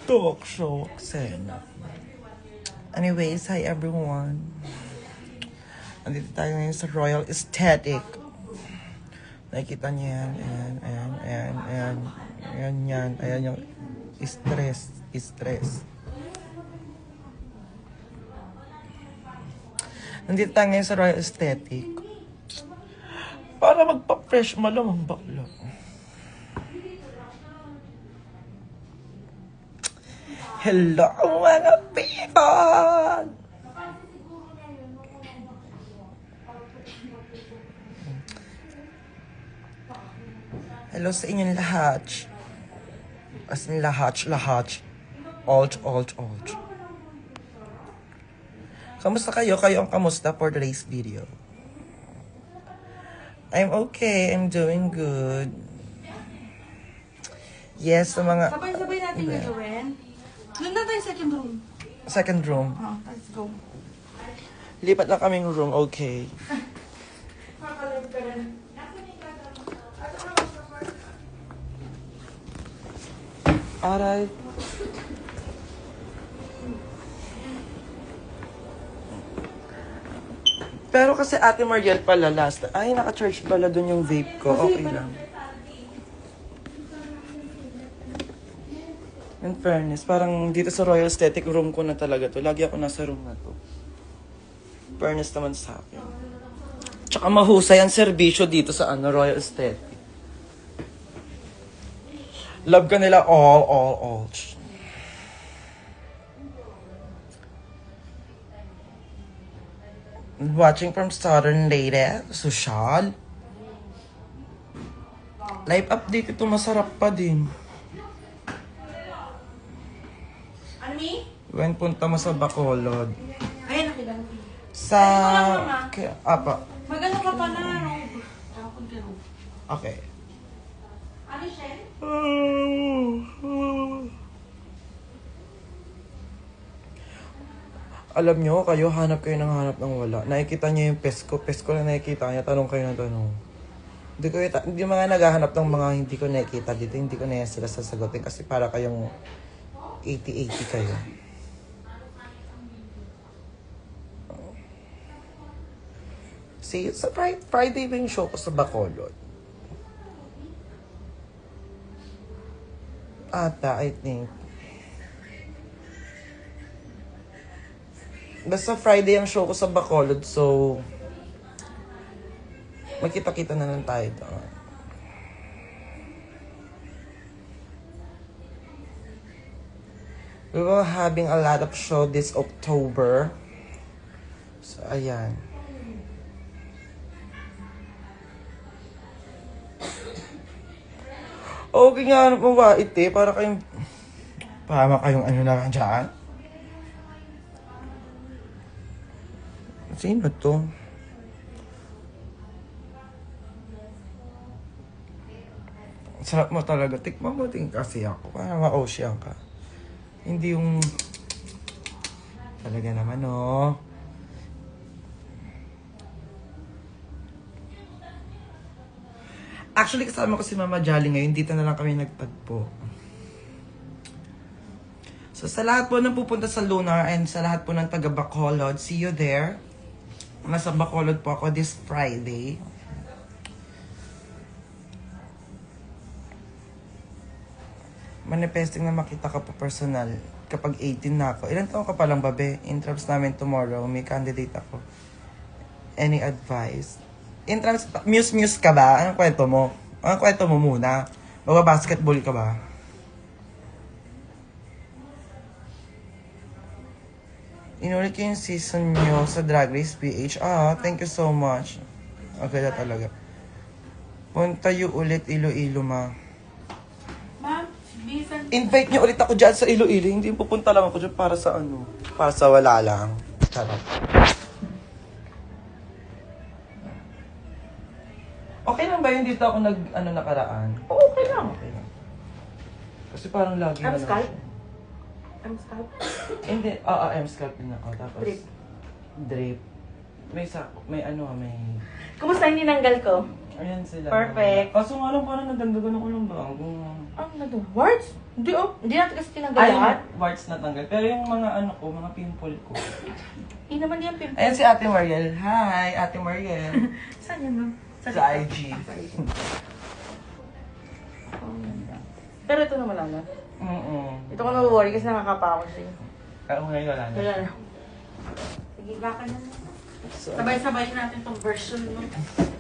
Talk show, Xena. Anyways, hi everyone. Andito tayo ngayon sa Royal Aesthetic. Nakikita niyo yan, ayan yung stress. Nandito tayo ngayon sa Royal Aesthetic para magpa-fresh malamang bakla. Hello mga people! Hello sa inyong lahat. As in lahat. Alt. Kamusta kayo? Kayo ang kamusta for today's video? I'm okay. I'm doing good. Yes, sa mga... Sabay-sabay natin gagawin. Doon na tayo second room. Second room. Oh, let's go. Lipat na kaming room, okay. Kakalive ka rin. Aray. Pero kasi Ate Mariel pala last. Ay, naka-charge pala dun yung vape ko. Okay lang. In fairness, parang dito sa Royal Aesthetic room ko na talaga to. Lagi ako nasa room na to. Fairness naman sa akin. Tsaka mahusay ang serbisyo dito sa Royal Aesthetic. Love ka nila all. Watching from Southern Lady, social. Live update ito, masarap pa din. Ano mi? When punta mo sa Bacolod. Ayan, nakilang. Sa... Apa. Magano ka pa na, Rob? Tapon ka, Rob. Okay. Ano, Shen? Alam nyo, kayo hanap ng wala. Nakikita nyo yung pesko na nakikita niya, tanong kayo ng tanong. Hindi mga naghahanap ng mga hindi ko nakikita dito, hindi ko na yan sila sasagutin kasi para kayong 80-80 kayo. See, sa Friday ba yung show ko sa Bacolod? Ata, I think. Basta Friday ang show ko sa Bacolod, so magkita-kita na lang tayo doon. We will having a lot of show this October. So, ayan. Okay nga, mawait eh. Para kayong... Pama kayong ano na dyan. Sino to? Sarap mo talaga. Tikman mo din kasi ako. Para ma-ocean ka. Hindi yung... Talaga naman, oh. Actually, kasama ko si Mama Jolly ngayon. Dito na lang kami nagtagpo. So, sa lahat po ng pupunta sa Lunar and sa lahat po ng taga Bacolod, see you there. Nasa Bacolod po ako this Friday. Manifesting na makita ka po personal kapag 18 na ako. Ilan taon ka palang, babe? Intrams namin tomorrow. May candidate ako. Any advice? Intrams, muse ka ba? Anong kwento mo? Anong kwento mo muna? Basketball ka ba? Inulit ko yung season nyo sa Drag Race PH. Thank you so much. Okay na talaga. Punta yung ulit Iloilo, ma. Ma'am, bisan... Invite nyo ulit ako dyan sa Iloilo. Hindi pupunta lang ako dyan para sa para sa wala lang. Charot. Okay lang ba yung dito ako nakaraan? Okay lang. Okay lang. Kasi parang lagi na lang. Skype? I'm Skype? Hindi, I'm Skype din ako. Tapos, Drape. May... Kumusta yung ninanggal ko? Ayan sila. Perfect. Kaso nga lang, parang nadagdagan ako ng bago. Ano na to? Warts? Hindi oh. Hindi natin kasi tinanggal Ay, lahat. warts na tanggal. Pero yung mga ano ko, mga pimple ko. Hindi naman yan pimple. Ayan si Ate Mariel. Hi, Ate Mariel. Saan yan, ma'am? Sa IG. Pero ito naman lang. Ito ko na-worry kasi nakakapa ako sa'yo. Pero ngayon wala na. Wala na. Sige, baka na. Sabay-sabay natin tong version mo.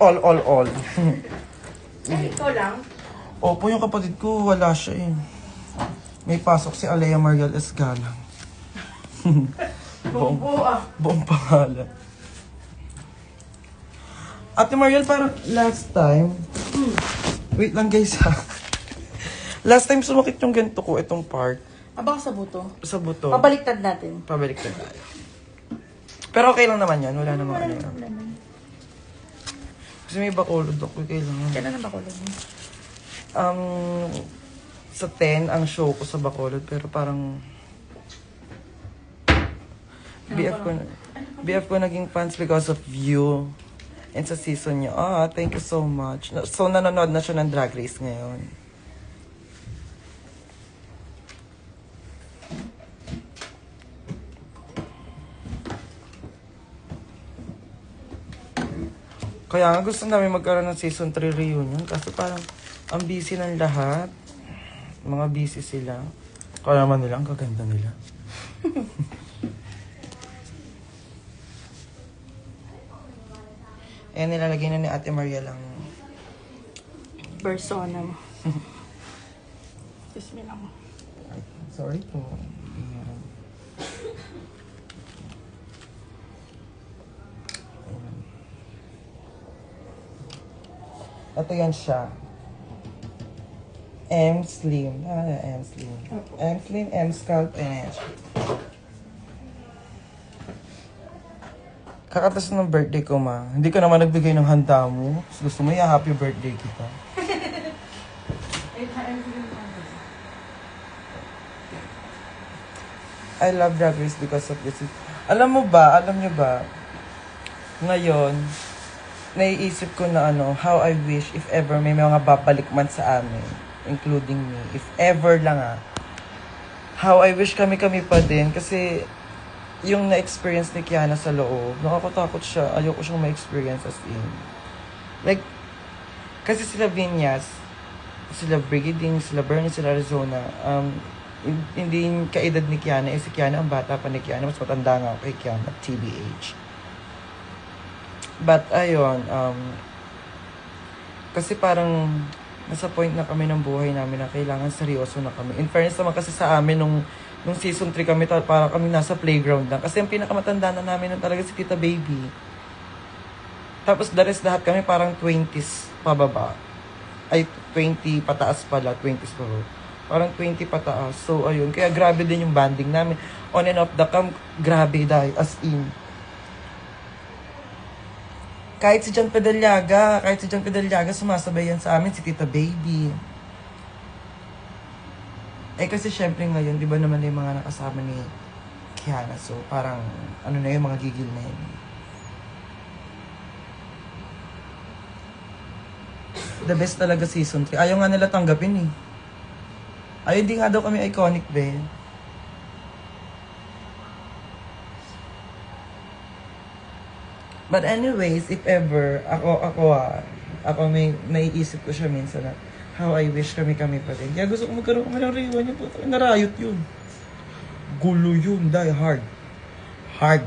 All. Eh, ikaw lang. Opo, yung kapatid ko, wala siya eh. May pasok si Alea Mariel Esgalang. Bumbo ah. Buong pangalan. Ate Mariel, parang last time... Wait lang guys ha. Last time sumakit yung ganito ko, itong part. Baka sa buto. Sa buto. Pabaliktad natin. Pabalik na tayo. Pero okay lang naman yan. Wala namang ano yan. problema. Kasi may bakulod ako. Kailangan. Kailan na ba kulog mo? Sa 10 ang show ko sa Bacolod. Pero parang... BF ko naging fans because of you. And sa season niyo. Thank you so much. So, nanonood na siya ng Drag Race ngayon. Kaya nga gusto namin magkaroon ng season 3 reunion kasi parang ang busy ng lahat. Mga busy sila. Kaya naman nila, ang kaganda nila. Nilalagay na ni Ate Maria lang. Persona mo. Excuse me lang. Ay, sorry po. Ayan. Ito yan siya. M Slim. M Slim. M Slim, M Scalp, and kakatas ng birthday ko, ma. Hindi ka naman nagbigay ng handa mo. Gusto mo happy birthday kita. I love Drag Race because of this. Alam niyo ba, ngayon, naiisip ko na how I wish if ever may mga babalik man sa amin, including me, if ever lang how I wish kami-kami pa din kasi yung na-experience ni Kiana sa loob, nakakatakot siya, ayoko siyang ma-experience as in. Like, kasi sila Vinyas, sila Brigading, sila Bernie, sila Arizona, hindi kaedad ni Kiana, si Kiana ang bata pa ni Kiana, mas matanda nga ako kay Kiana, TBH. But, ayun, kasi parang nasa point na kami ng buhay namin na kailangan seryoso na kami. In fairness naman kasi sa amin, nung season 3 kami, parang kami nasa playground lang. Kasi ang pinakamatanda na namin nun talaga si Tita Baby. Tapos the rest lahat kami parang 20s pababa. Ay, 20 pataas pala, 20s pababa. Parang 20 pataas. So, ayun. Kaya grabe din yung banding namin. On and off the cam, grabe dahil, as in. Kahit si John Pedaliaga, sumasabay yan sa amin, si Tita Baby. Kasi syempre ngayon, di ba naman yung mga nakasama ni Kiana, so parang, na yung mga gigil na yun. The best talaga season 3. Ayaw nga nila tanggapin eh. Ayaw, hindi nga daw kami iconic, be. But anyways, if ever, ako may naiisip ko siya minsan na how I wish kami-kami pa rin. Kaya gusto ko magkaroon kami ng reunion po. Narayot yun. Gulo yun. Die hard. Hard.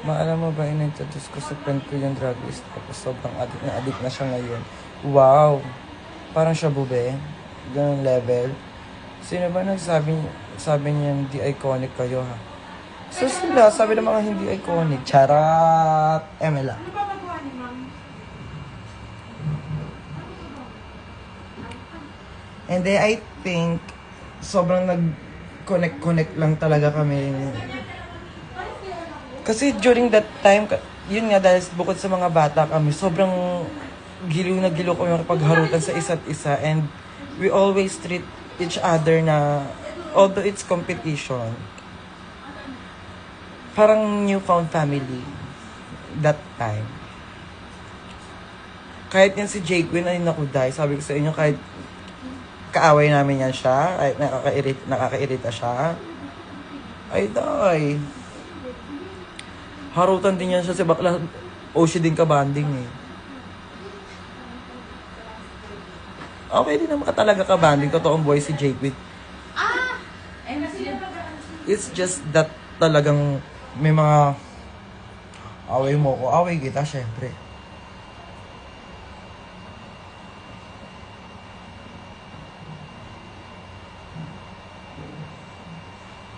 Maalam mo ba, in-introduce ko sa friend ko yung drag race. Tapos sobrang addict na siya ngayon. Wow! Parang siya bube. Ganun level. Sino ba nagsabi niya hindi iconic kayo ha? So sila, sabi ng mga hindi iconic. Charat! Emela. Ano ba magawa ni ma'am? And then I think, sobrang nag-connect lang talaga kami. Kasi during that time, yun nga dahil bukod sa mga bata kami, sobrang giliw na giliw kami makapagharutan sa isa't isa. And we always treat each other na, although it's competition, parang newfound family that time. Kahit yan si Jake Win, ay naku, dahil sabi ko sa inyo, kahit kaaway namin yan siya, kahit nakakairita siya, ay day. Harutan din yan siya si bakla. O siya din kabanding eh. Okay din naman ka talaga kabanding. Totoong boy si Jake Win. It's just that talagang may mga away mo ko. Away kita, syempre.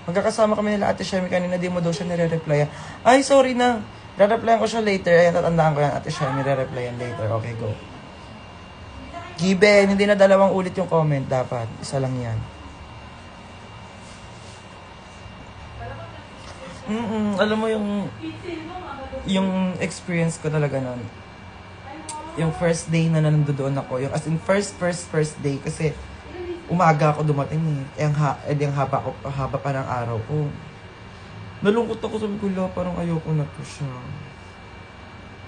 Magkakasama kami nila Ate Shemi kanina, di mo daw siya nire-replyan. Ay, sorry na. Re-replyan ko siya later. Ayan, tatandaan ko yan. Ate Shemi, re-replyan later. Okay, go. Giben, hindi na dalawang ulit yung comment. Dapat, isa lang yan. Alam mo yung experience ko talaga nun. Yung first day na nandoon ako. Yung as in first day. Kasi umaga ako dumating eh. Ang haba pa ng araw ko. Nalungkot ako, sabi ko, parang ayoko na to siya.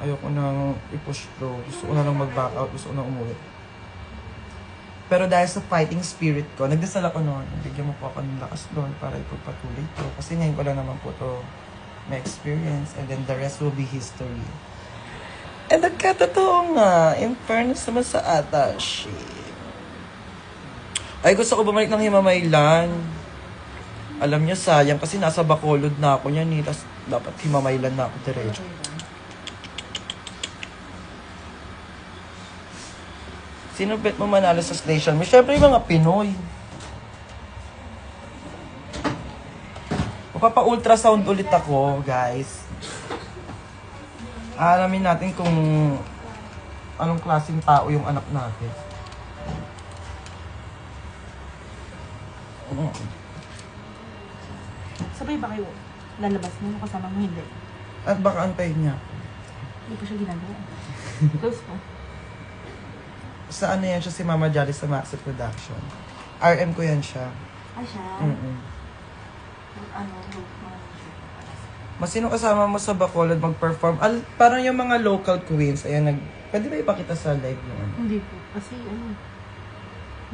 Ayoko nang i-push to. Gusto ko na lang mag-back out. Gusto ko na umuwi. Pero dahil sa fighting spirit ko, nagdasal ako noon. Bigyan mo po ako ng lakas doon para ipagpatuloy to. Kasi ngayon ko lang naman po to may experience. And then the rest will be history. And nagkatotoo nga, in fairness naman sa Atashi. Ay, gusto ko bumalik ng Himamaylan. Alam niyo, sayang kasi nasa Bacolod na ako niyan eh. Tapos dapat Himamaylan na ako diretso. Sino bet mo manalo sa station? May syempre yung mga Pinoy. Magpapa-ultrasound ulit ako, guys. Alamin natin kung anong klaseng tao yung anak natin. Sabay ba kayo lalabas mo kasama mo hindi? At baka antayin niya. Hindi ko siya ginagawa. Close po. Sa ano yan siya si Mama Jolly sa Maxit Production. RM ko yan siya. Ay, siya? Ano, Mas sino kasama mo sa Bacolod mag-perform? Parang yung mga local queens. Ayan, pwede ba ipakita sa live yung ano? Hindi po. Kasi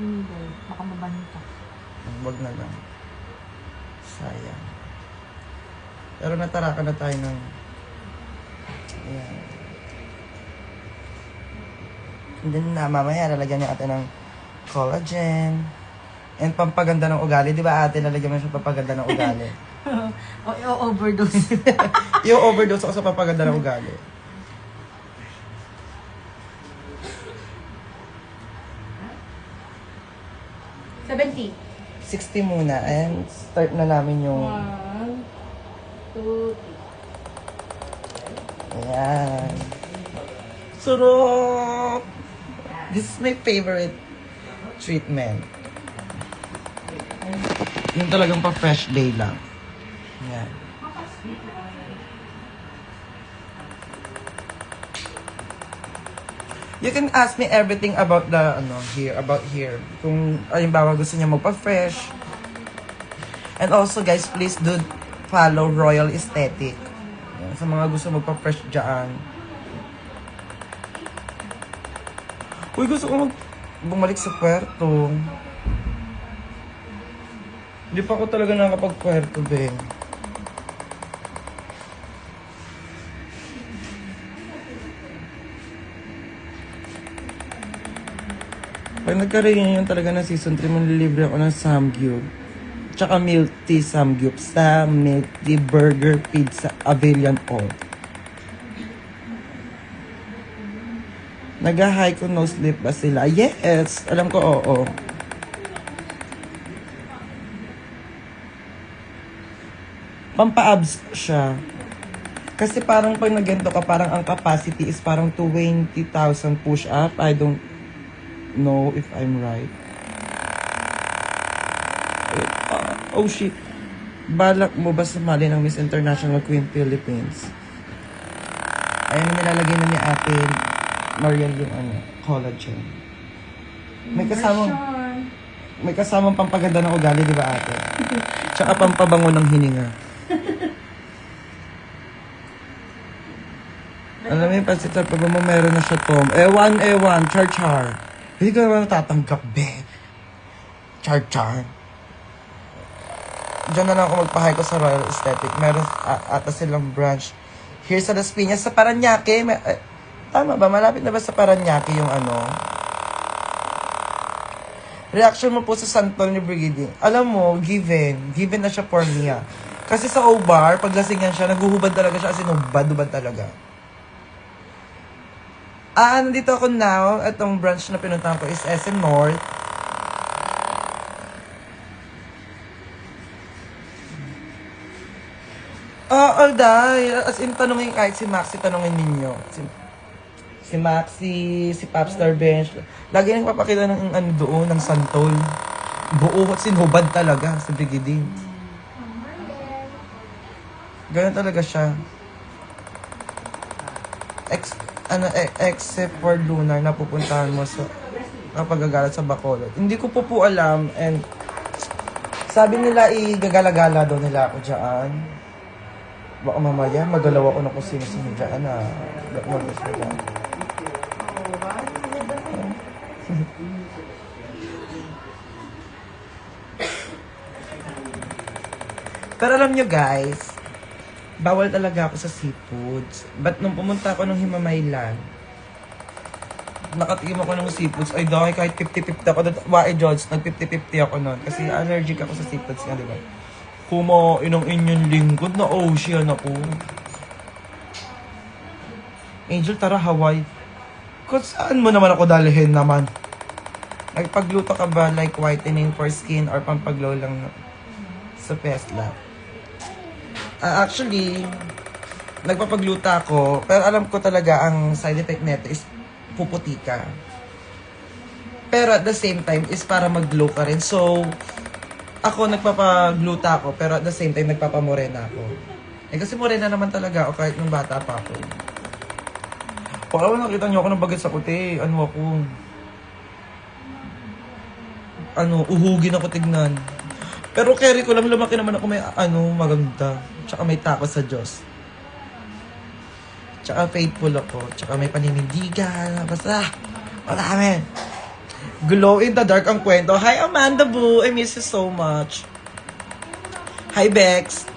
hindi. Baka mabanita. Wag na lang. Sayang. Pero natarakan na tayo ng... Ayan. And then mamaya lalagyan niya ate ng collagen. And pampaganda ng ugali. Di ba ate, lalagyan mo siya pampaganda ng ugali? Overdose. Yung overdose ako sa pampaganda ng ugali. $70. 60 muna. And start na namin yung... 1, 2, 3. Ayan. Sarap! This is my favorite treatment. Yung talagang pa-fresh day lang. Ayan. You can ask me everything about the, here. Kung, alimbawa, gusto niya magpa-fresh. And also, guys, please do follow Royal Aesthetic. Ayan, sa mga gusto magpa-fresh dyan. Uy, gusto ko bumalik sa Puerto. Hindi pa ako talaga nakapag-Puerto, be. Pag nagka-reunion talaga ng season 3, manlilibre ako ng Samgyup. Tsaka milk tea Samgyup sa milk tea burger pizza Avillion All. Nag-high ko no sleep ba sila? Yes! Alam ko, oo. Pampa-abs siya. Kasi parang pag nagganto ka, parang ang capacity is parang 20,000 push-up. I don't know if I'm right. Oh shit. Balak mo ba sumali ng Miss International Queen Philippines? Ayun na nilalagay na ni Ate Mariel yung collagen. May kasamang pampaganda ng ugali, di ba ate? Tsaka pampabango ng hininga. Alam mo yung pansit sa pag mo meron na siya, Tom. Ewan, char. Hindi ko naman natatanggap, be. Char. Diyan na lang ako magpahay ko sa Royal Aesthetic. Meron ata silang branch. Here sa Las Piñas, sa Paranaque. Tama ba? Malapit na ba sa Paranaque yung ano? Reaction mo po sa Santol ni Brigiding. Alam mo, given. Given na siya for me, ah. Kasi sa O-Bar, pag lasingan siya, naguhubad talaga siya kasi nubad talaga. Nandito ako now. Itong branch na pinuntahan ko is SM North. Alday. As in, tanungin kahit si Maxi, tanungin ninyo. Si Maxi, si Popstar Bench. Lagi nang papakita ng ano doon, ng Santol. Buo at sinubad talaga sa Brigiding. Ganun talaga siya. Except for Lunar na pupuntahan mo sa kapag-gagala sa Bacolod. Hindi ko po alam and sabi nila igagala-gala daw nila ako dyan. Baka mamaya magalaw ako na kung sino-sino dyan na mag-gusto dyan. Pero alam nyo guys, bawal talaga ako sa seafoods. But nung pumunta ako ng Himamaylan, nakatikim ako ng seafoods, ay dahil kahit 50-50 ako doon, Wae Jones, nag-50-50 ako noon. Kasi allergic ako sa seafoods nga, di ba? Kumain ng inyong lingkod na ocean ako. Angel, tara Hawaii. Kung saan mo naman ako dalhin naman? Nagpagluto ka ba like whitening for skin or pampaglow lang sa Pesla? Actually, nagpapagluta ako, pero alam ko talaga ang side effect nito is puputi ka. Pero at the same time is para mag-glow ka rin. So, ako nagpapagluta ako, pero at the same time nagpapamorena ako. Kasi morena naman talaga ako kahit nung bata pa ako. Kung nakita niyo ako ng bagay sa puti, uhugin ako tignan. Pero carry ko lang, lumaki naman ako may maganda. Tsaka may takot sa Diyos. Tsaka faithful ako. Tsaka may paninindigan. Basta, marami. Glow in the dark ang kwento. Hi Amanda Boo, I miss you so much. Hi Bex.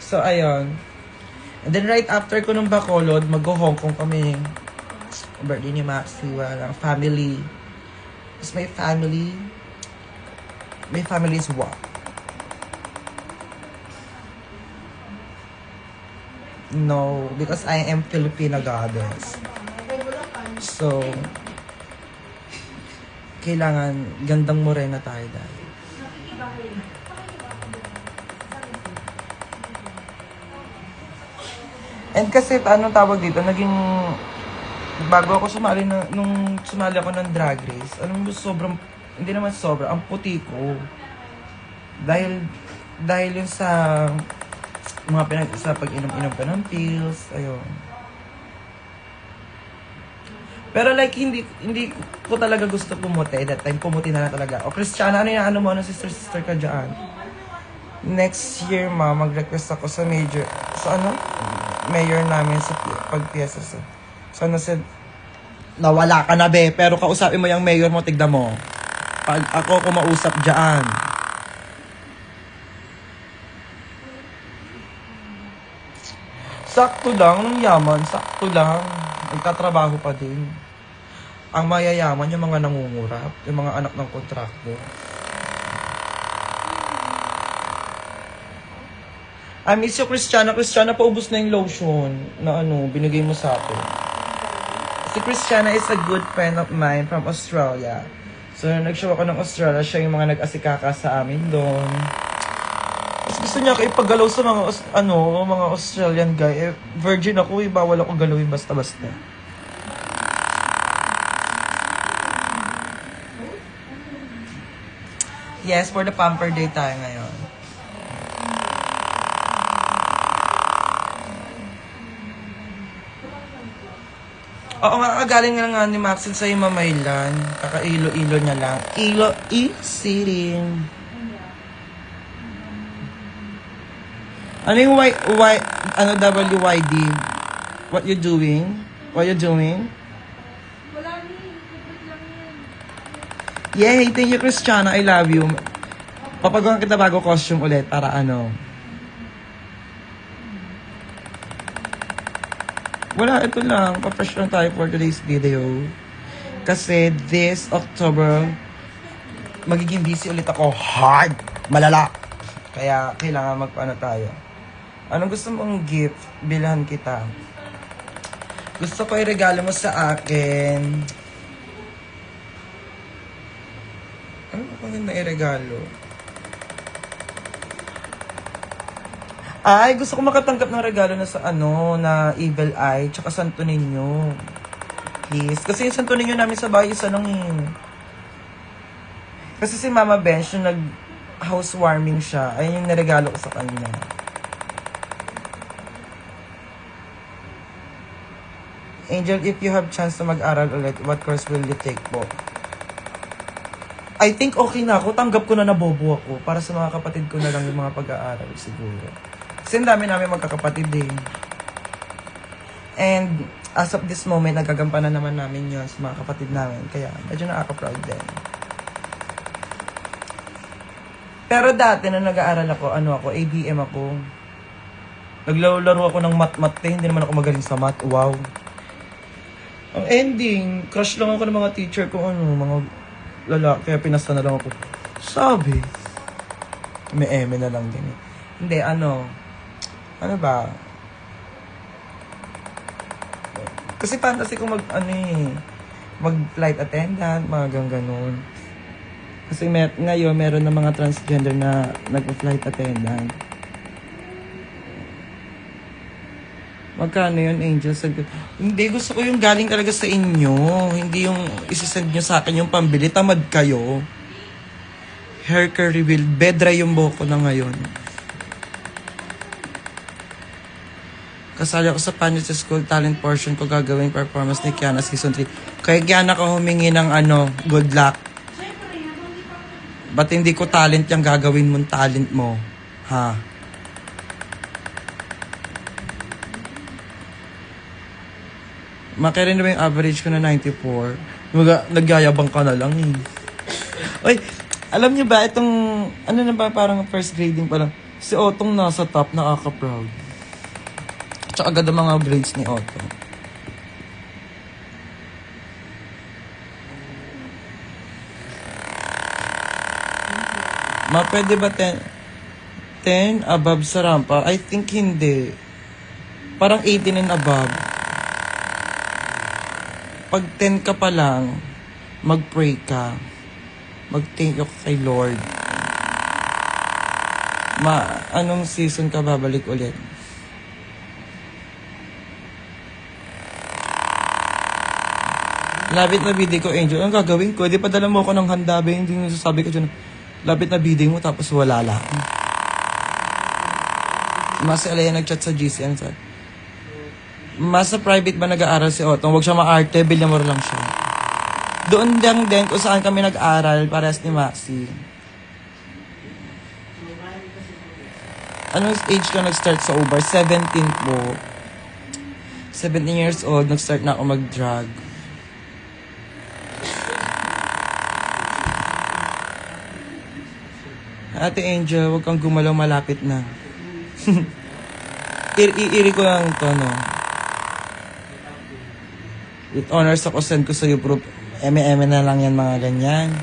So, ayun. And then right after ko ng Bacolod, mag-Hong Kong kami. Birthday ni Maxi, walang family. Because my family is what? No, because I am Filipina goddess. So, kailangan gandang morena tayo dahil. And kasi, anong tawag dito, bago ako nung sumali ako ng drag race, alam mo, hindi naman sobrang, ang puti ko. Dahil yun sa sa pag-inom-inom ka ng pills, ayun. Pero like, hindi ko talaga gusto pumuti. That time, pumuti na lang talaga. O, Christiana, ano mo, sister ka dyan? Next year, mag-request ako sa mayor namin sa pag-piyesa sa. Sana nawala ka na, be. Pero kausapin mo yung mayor mo, tignan mo. Pag ako kumausap dyan. Sakto lang, nung yaman, sakto lang. Nagtatrabaho pa din. Ang mayayaman, yung mga nangungurap, yung mga anak ng kontrakto. I miss you, Christiana. Christiana, paubos na yung lotion na binigay mo sa akin. Si Christiana is a good friend of mine from Australia. So, nag-show ako ng Australia, siya yung mga nag-asikaka sa amin doon. Mas gusto niya ako ipagalaw sa mga Australian guy. Virgin ako, bawal ako galawin basta-basta. Yes, for the pamper day tayo ngayon. Oo nga, galing nga ni Maxine sa Himamaylan. Kaka-ilo-ilo niya lang. Ilo-City. Ano yung ano WYD? What you doing? What you doing? Wala ni. Liquid lang yan. Yay! Thank you, Christiana. I love you. Papagawa kita bago costume ulit para ano. Wala, ito lang. Pa-fresh lang tayo for today's video. Kasi this October, magiging busy ulit ako. Hard! Malala! Kaya kailangan magpaano tayo. Anong gusto mong gift? Bilhan kita. Gusto ko i-regalo mo sa akin. Ano ba pang na i-regalo? Ay, gusto ko makatanggap ng regalo na sa ano, na Evil Eye, tsaka Santo Niño. Please. Kasi yung Santo Niño namin sa bahay, isa lang eh. Kasi si Mama Bench, yung nag-housewarming siya, ayun yung naregalo ko sa kanya. Angel, if you have chance na mag-aral ulit, what course will you take po? I think okay na ako. Tanggap ko na nabobo ako. Para sa mga kapatid ko na lang yung mga pag-aaral siguro. Kasi ang dami namin magkakapatid eh. And as of this moment, nagagampanan naman namin yun sa mga kapatid namin. Kaya medyo nakaka-proud din. Pero dati na nag-aaral ako, ABM ako. Naglaro ako ng mat-mat eh. Hindi naman ako magaling sa mat. Wow. Ang ending, crush lang ako ng mga teacher ko, mga lalaki. Kaya pinasta na lang ako. Sabi. May eme na lang din eh. Hindi, ano ba? Kasi fantasy ko mag-flight attendant, mga ganun. Kasi ngayon, meron na mga transgender na nag-flight attendant. Magkano yun, Angel? Hindi, gusto ko yung galing talaga sa inyo. Hindi yung isisend nyo sa akin yung pambili. Tamad kayo. Hair curly reveal. Bedra yung buhok ko na ngayon. Kasali ako sa Panis School talent portion ko gagawing performance ni Kiana season 3. Kaya Kiana ka humingi ng good luck. Ba't hindi ko talent yung gagawin mong talent mo? Ha? Makirin na ba yung average ko na 94? Nagyayabang ka na lang eh. Oy, alam niyo ba itong, na ba parang first grading pa lang, si Otong nasa top, nakaka-proud. Tsaka agad ang mga grades ni Otong. Pwede ba 10 above sa rampa? I think hindi. Parang 18 and above. Pag 10 ka pa lang, mag-pray ka. Mag-thank you kay Lord. Anong season ka babalik ulit? Labit na bidding ko, Angel. Ang gagawin ko? Di pa dala mo ako ng handa, ba? Hindi nyo sasabi ko dyan. Labit na bidding mo, tapos wala lang. Mas Alaya nag-chat sa GCN. Mas sa private ba nag-aaral si Otong? Huwag siya ma-arte, bilyan mo lang siya. Doon lang din kung saan kami nag-aaral, parehas ni Maxi. Anong age ka nag-start sa Uber? 17 po. 17 years old, nag-start na ako mag-drug. Ate Angel, huwag kang gumalaw, malapit na. Iiri ko lang ito, no? With honors ako, send ko sa'yo proof. Eme-eme na lang yan, mga ganyan.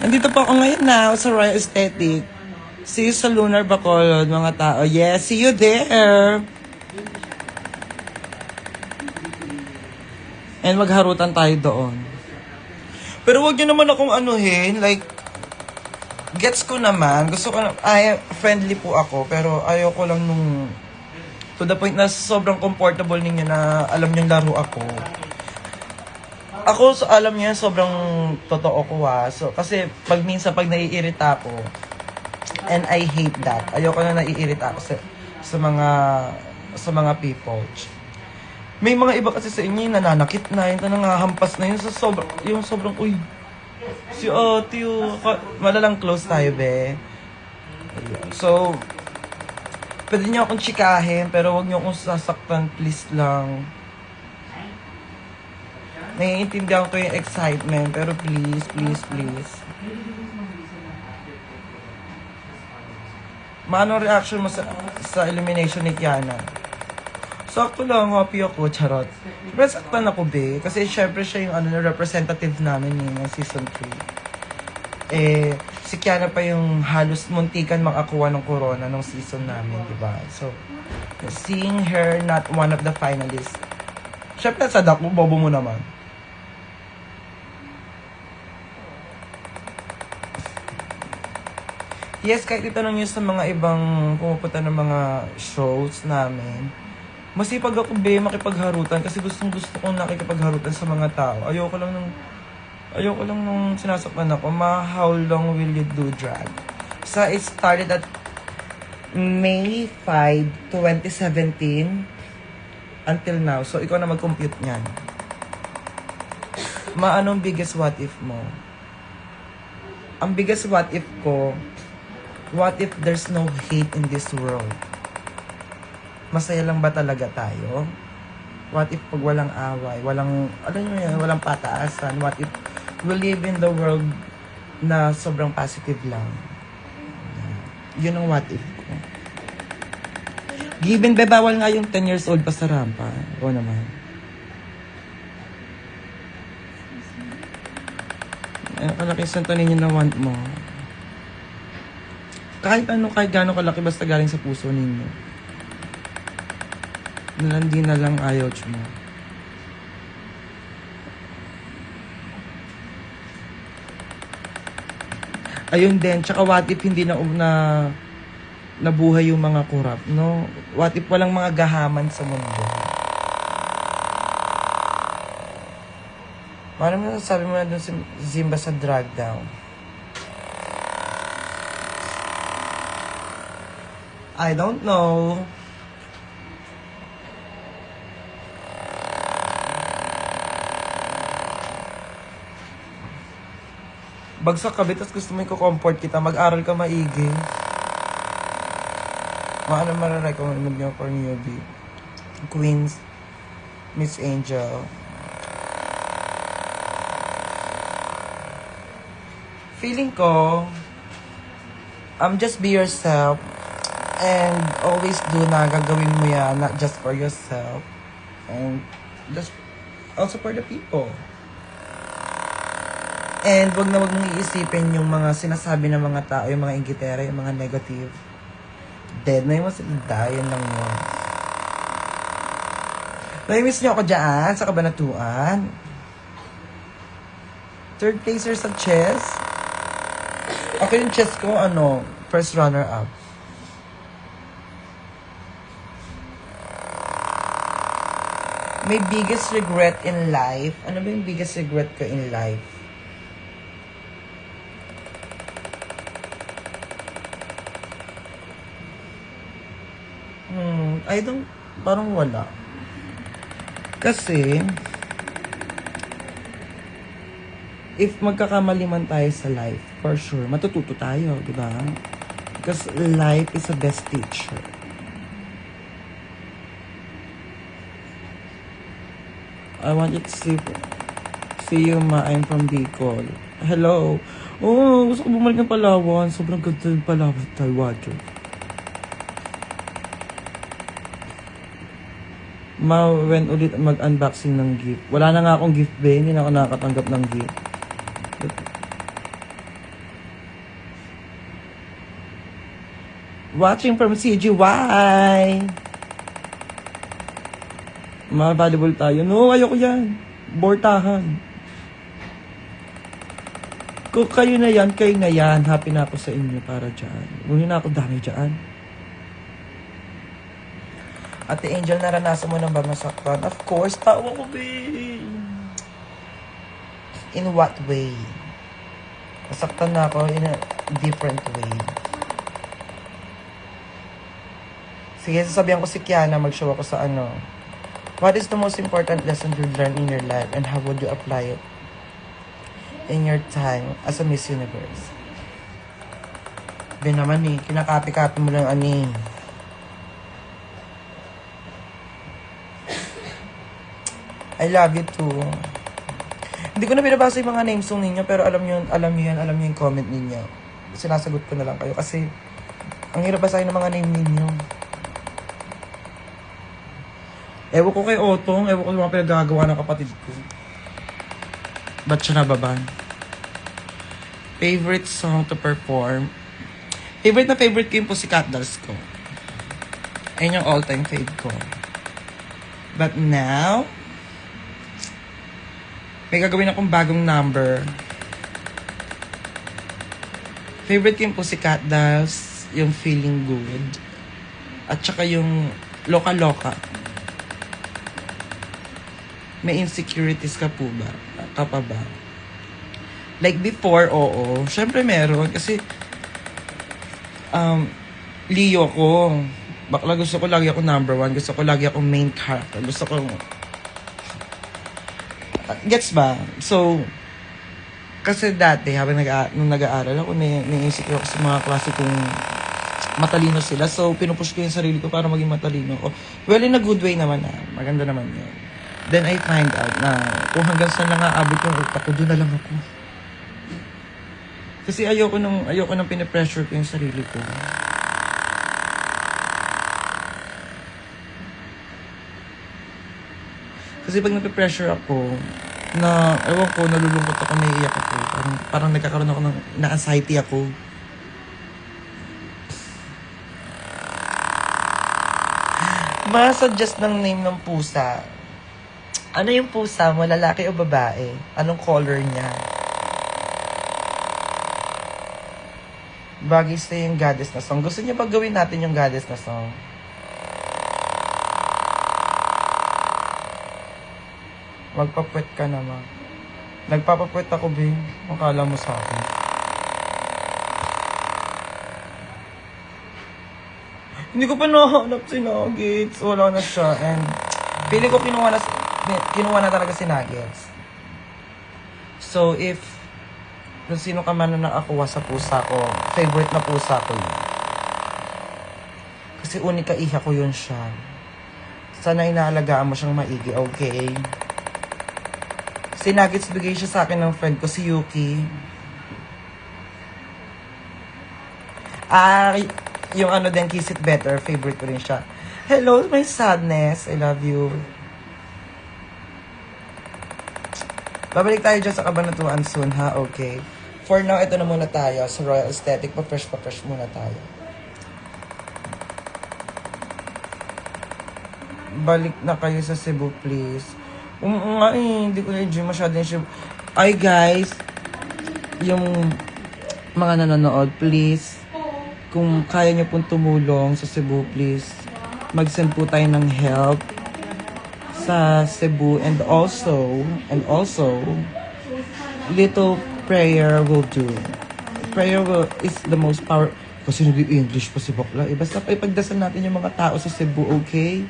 Nandito po ako ngayon na sa Royal Aesthetic. See you sa Lunar Bacolod, mga tao. Yes, see you there! And magharutan tayo doon. Pero wag niyo naman akong anuhin, like, gets ko naman. Gusto ko na, friendly po ako, pero ayoko lang nung, to the point na sobrang comfortable ninyo na alam niyong laro ako. Ako, alam niyo, sobrang totoo ko So, kasi minsan pag naiirita ako, and I hate that. Ayoko na naiirita ako sa mga people. May mga iba kasi sa inyo yung nananakit na, yung nangangahampas na, yung sobrang, uy, si ate, malalang close tayo, be. So, Pwede niyo akong tsikahin, pero wag niyo akong sasaktan, please lang. Naiintindihan ko yung excitement, pero please, please, please. Maano reaction mo sa elimination ni Kiana? Sakto lang, happy ako, charot. Pero saktan ako, be. Kasi syempre siya yung representative namin ng season 3. Si Kiana pa yung halos muntikan makakuha ng corona ng season namin, di ba? So, seeing her not one of the finalists. Syempre, sad ako, bobo mo naman. Yes, kahit itanong nyo sa mga ibang pumupunta ng mga shows namin, masipag ako, be, makipagharutan kasi gustong gusto kong nakikipagharutan sa mga tao. Ayoko lang nung sinasaktan ako. How long will you do drag? So, it started at May 5, 2017 until now. So, ikaw na mag-compute niyan. Anong biggest what if mo? Ang biggest what if ko, what if there's no hate in this world? Masaya lang ba talaga tayo? What if pag walang away, walang pataasan? What if we live in the world na sobrang positive lang? Yun ang what if ko. Given ba, bawal nga yung 10 years old pa sa rampa. Oo naman. Ano kalaki santo ninyo na want mo? Kahit gano'ng kalaki, basta galing sa puso ninyo. Nalandi na lang ayaw mo. Ayun din, tsaka what if hindi nabuhay yung mga kurap, no? What if walang mga gahaman sa mundo? Paano mo sabi mo na dun si Zimba sa drag down? I don't know. Bagsak ka, tapos gusto mo i-comfort kita, mag-aral ka maigi. Maano mararecommend nyo for newbie? Queens, Miss Angel. Feeling ko, just be yourself. And always do na gagawin mo yan, not just for yourself. And just also for the people. And wag mong iisipin yung mga sinasabi ng mga tao, yung mga inggitera, yung mga negative. Dead na yung masalita, yun lang yun. Nai-miss nyo ako dyan sa Kabanatuan. 3rd placer sa chess. Ako yung chess ko, first runner-up. My biggest regret in life? Ano ba yung biggest regret ko in life? Parang wala. Kasi, if magkakamali man tayo sa life, for sure, matututo tayo, di ba? Because life is the best teacher. I want you to see you, ma. I'm from Bicol. Hello. Oh, gusto ko bumalik ng Palawan. Sobrang ganda ng Palawan. Water. Ma, when ulit mag-unboxing ng gift? Wala na nga akong gift, be. Hindi na ako nakakatanggap ng gift. Watching from CGY. Ma-valuable tayo. No, ayoko yan. Bortahan. Kung kayo na yan, happy na ako sa inyo para dyan. Huwag na ako dami dyan. Ate Angel, naranasan mo nang ba masaktan? Of course, tao ko, babe. In what way? Masaktan na ako in a different way. Sige, sasabihan ko si Kiana, mag-show ako sa What is the most important lesson you learned in your life and how would you apply it in your time as a Miss Universe? Be naman kinakapi-kapi mo lang I love you too. Hindi ko na binabasa yung mga names ninyo, pero alam niyo yung comment ninyo. Sinasagot ko na lang kayo kasi ang hirap basahin ng mga name ninyo. Ewan ko kay Otong, ewan ko yung mga pinagagawa ng kapatid ko. Ba't siya nababan? Favorite song to perform? Favorite ko yung Pussycat Dolls ko. Ayun yung all-time fave ko. But now, may gagawin akong bagong number. Favorite ko yung Pussycat Dolls, yung Feeling Good, at saka yung Loka Loka. May insecurities ka po ba? Ka pa ba? Like before, oo. Syempre meron. Kasi, Leo ko. Bakla gusto ko lagi ako number 1. Gusto ko lagi ako main character. Gusto ko... Gets ba? So, kasi dati, nung nag-aaral ako, nai-insecure ako sa mga klase kong matalino sila. So, pinupush ko yung sarili ko para maging matalino ako. Well, in a good way naman na. Maganda naman yun. Then I find out na kung hanggang saan lang aabot yung utak ko, doon na lang ako. Kasi ayoko nang pinipressure ko yung sarili ko. Kasi pag napipressure ako, ewan ko, nalulungkot ako, naiiyak ako. Parang nagkakaroon ako ng na-anxiety ako. Ma-suggest ng name ng pusa. Ano yung pusa mo? Lalaki o babae? Anong color niya? Bagay sa yung goddess na song. Gusto niya ba gawin natin yung goddess na song? Magpapwet ka naman. Nagpapapwet ako, Bing. Makala mo sa akin. Hindi ko pa nahanap si Nuggets. Wala na siya. And feeling ko kinuha na talaga si Nuggets. So, if kung sino ka man na nakakuha sa pusa ko, favorite na pusa ko yun. Kasi unika iha ko yun siya. Sana inaalagaan mo siyang maigi, okay? Si Nuggets, bigay siya sa akin ng friend ko, si Yuki. Yung ano din, Kiss It Better, favorite ko rin siya. Hello, my sadness. I love you. Babalik tayo dyan sa Kabanatuan soon, ha? Okay. For now, ito na muna tayo sa Royal Aesthetic. Pa-fresh muna tayo. Balik na kayo sa Cebu, please. Nga hindi ko na-enjoy masyado yung Cebu. Ay, guys. Yung mga nanonood, please. Kung kaya nyo pong tumulong sa Cebu, please. Mag-send po tayo ng help sa Cebu, and also little prayer will do. Prayer is the most power. Kasi nag-English pa si Bakla. Basta ipagdasal natin yung mga tao sa Cebu, okay?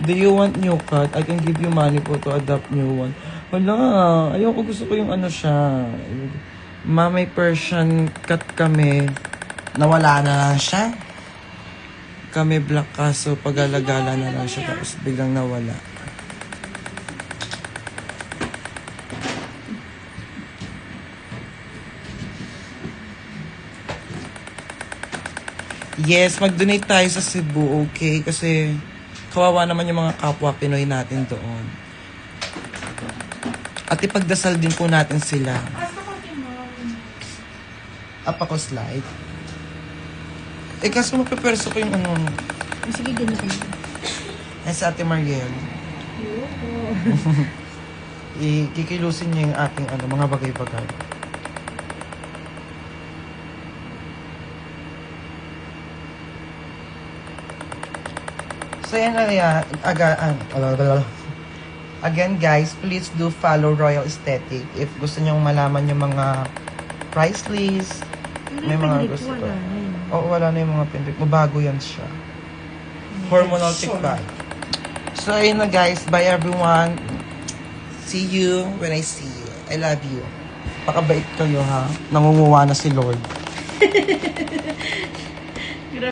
Do you want new cut? I can give you money po to adopt new one. Wala, ayoko, gusto ko yung ano siya. May Persian cat kami. Nawala na lang siya. Kami black kaso pag-alagala na lang siya tapos biglang nawala. Yes, mag-donate tayo sa Cebu, okay? Kasi kawawa naman yung mga kapwa Pinoy natin doon. At ipagdasal din po natin sila. Up ako slide. Kaso magpaperso ko yung ano. Sige, ganyan ka na. Ay, sa Ate Mariel. Kikilusin niya yung ating mga bagay-bagay. So, yan again, guys, please do follow Royal Aesthetic if gusto nyong malaman yung mga price list. May mga gusto ko. Oo, wala na yung mga pinrip. Mabago yan siya. Hormonal tick back. So, ayun na guys. Bye everyone. See you when I see you. I love you. Pakabait kayo ha. Nangunguha na si Lord.